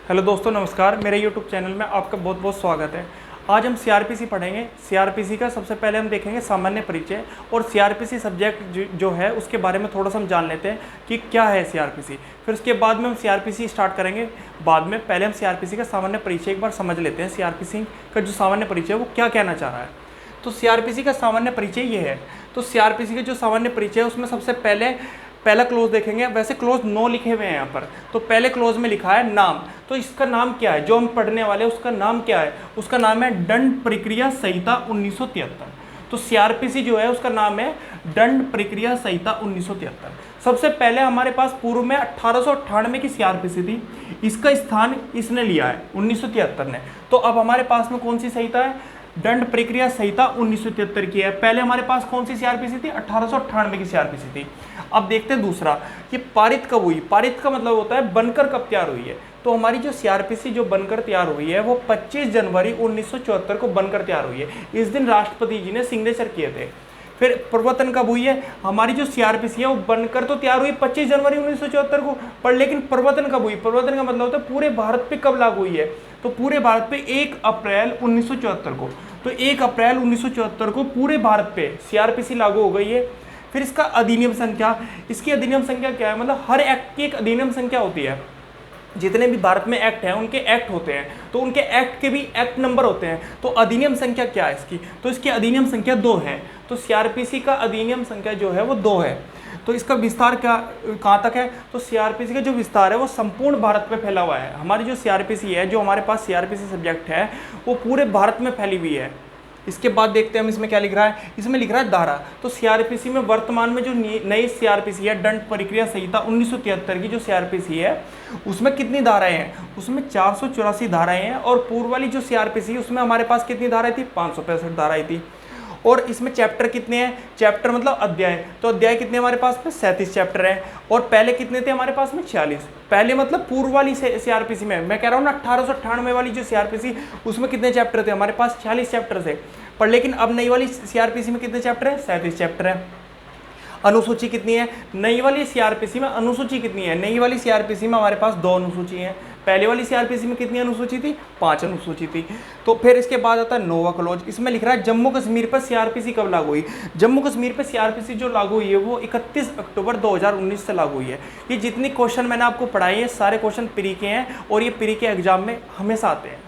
Hello दोस्तों, नमस्कार। मेरे यूट्यूब चैनल में आपका बहुत बहुत स्वागत है। आज हम सीआरपीसी पढ़ेंगे। सीआरपीसी का सबसे पहले हम देखेंगे सामान्य परिचय, और सीआरपीसी सब्जेक्ट जो है उसके बारे में थोड़ा सा हम जान लेते हैं कि क्या है सीआरपीसी। फिर उसके बाद में हम सीआरपीसी स्टार्ट करेंगे। बाद में पहले हम सीआरपीसी का सामान्य परिचय एक बार समझ लेते हैं। सीआरपीसी का जो सामान्य परिचय है वो क्या कहना चाह रहा है। तो सीआरपीसी का सामान्य परिचय ये है। तो सीआरपीसी का जो सामान्य परिचय है उसमें सबसे पहला क्लोज देखेंगे। वैसे क्लोज 9 लिखे हुए हैं यहाँ पर। तो पहले क्लोज में लिखा है नाम। तो इसका नाम क्या है, जो हम पढ़ने वाले हैं उसका नाम क्या है? उसका नाम है दंड प्रक्रिया संहिता 1973। तो सीआरपीसी जो है उसका नाम है दंड प्रक्रिया संहिता 1973। सबसे पहले हमारे पास पूर्व में 1898 की सीआरपीसी थी। इसका स्थान इसने लिया है 1973 ने। तो अब हमारे पास में कौन सी संहिता है? दंड प्रक्रिया संहिता 1973 की है। पहले हमारे पास कौन सी सीआरपीसी थी? 1898 की सीआरपीसी थी। अब देखते हैं दूसरा, कि पारित कब हुई। पारित का मतलब होता है बनकर कब तैयार हुई है। तो हमारी जो सीआरपीसी जो बनकर तैयार हुई है वो 25 जनवरी 1974 को बनकर तैयार हुई है। इस दिन राष्ट्रपति जी ने सिग्नेचर किए थे। फिर प्रवर्तन कब हुई है? हमारी जो सीआरपीसी है वो बनकर तो तैयार हुई 25 जनवरी 1974 को, पर लेकिन प्रवर्तन कब हुई? प्रवर्तन का मतलब होता है पूरे भारत पे कब लागू हुई है। तो पूरे भारत पे 1 अप्रैल 1974 को। तो 1 अप्रैल 1974 को पूरे भारत पे सीआरपीसी लागू हो गई है। फिर इसका अधिनियम संख्या, इसकी अधिनियम संख्या क्या है? मतलब हर एक्ट की एक अधिनियम संख्या होती है। जितने भी भारत में एक्ट हैं उनके एक्ट होते हैं, तो उनके एक्ट के भी एक्ट नंबर होते हैं। तो अधिनियम संख्या क्या है इसकी? तो इसकी अधिनियम संख्या 2 है। तो सीआरपीसी का अधिनियम संख्या जो है वो 2 है। तो इसका विस्तार कहाँ तक है? तो सीआरपीसी का जो विस्तार है वो संपूर्ण भारत में फैला हुआ है। हमारी जो सीआरपीसी है, जो हमारे पास सीआरपीसी सब्जेक्ट है, वो पूरे भारत में फैली हुई है। इसके बाद देखते हैं हम इसमें क्या लिख रहा है। इसमें लिख रहा है धारा। तो सीआरपीसी में वर्तमान में जो नई सीआरपीसी है, दंड प्रक्रिया संहिता 1973 की जो सीआरपीसी है, उसमें कितनी धाराएं हैं? उसमें 484 धाराएं हैं। और पूर्व वाली जो सीआरपीसी है उसमें हमारे पास कितनी धाराएं थी? 565 धाराएं थी। और इसमें चैप्टर कितने हैं? चैप्टर मतलब अध्याय। तो अध्याय कितने हमारे पास में? 37 चैप्टर हैं। और पहले कितने थे हमारे पास में? 46। पहले मतलब पूर्व वाली सीआरपीसी में, मैं कह रहा हूँ ना 1898 वाली जो सीआरपीसी, उसमें कितने चैप्टर थे? हमारे पास 46 चैप्टर थे। पर लेकिन अब नई वाली सीआरपीसी में कितने चैप्टर हैं? 37 चैप्टर हैं। अनुसूची कितनी है नई वाली सीआरपीसी में? अनुसूची कितनी है नई वाली सीआरपीसी में? हमारे पास 2 अनुसूची हैं। पहले वाली सीआरपीसी में कितनी अनुसूची थी? 5 अनुसूची थी। तो फिर इसके बाद आता है 9वां क्लॉज। इसमें लिख रहा है जम्मू कश्मीर पर सीआरपीसी कब लागू हुई। जम्मू कश्मीर पर सीआरपीसी जो लागू हुई है वो 31 अक्टूबर 2019 से लागू हुई है। ये जितनी क्वेश्चन मैंने आपको पढ़ाई है सारे क्वेश्चन प्री के हैं, और ये प्री के एग्जाम में हमेशा आते हैं।